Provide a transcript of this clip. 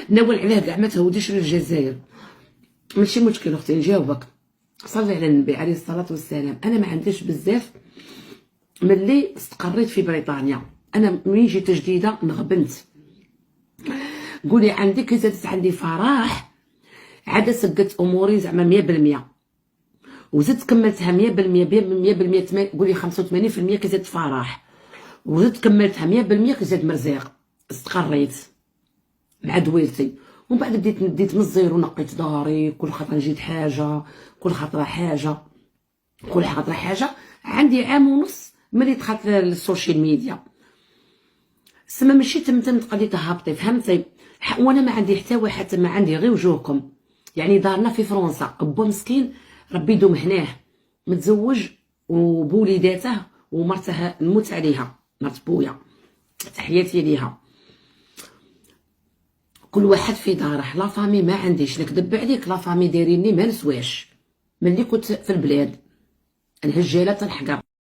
ناول عليه كاع ما تهوديش للجزائر. ماشي مشكل اختي نجاوبك. صلي على النبي عليه الصلاه والسلام. انا ما عنديش بزاف ملي استقريت في بريطانيا. انا من جيت جديده نغبنت. قولي عندي كي زادت عندي فرح عاد سقت اموري زعما 100%، وزدت كملتها 100%. قولي 85% كي زادت فرح، وزدت كملتها 100% كي زاد مرزاق. استقريت مع دويلتي، ومن بعد بديت من الزيرو. نقيت داري كل خطره نجيت حاجه، كل خطره حاجه، كل خطره حاجه. عندي عام ونص ملي دخلت للسوشيال ميديا. سما ماشي تم تقدري تهبطي، فهمتي؟ وانا ما عندي حتى واحد، ما عندي غير وجوهكم. يعني دارنا في فرنسا، با مسكين ربي يدوم هناه، متزوج وبوليداته ومرته نموت عليها، مرت بويا تحياتي ليها. كل واحد في داره. لا فامي ما عنديش، نكذب عليك، لا فامي دايريني ما نسواش. ملي كنت في البلاد الهجاله تنحقر.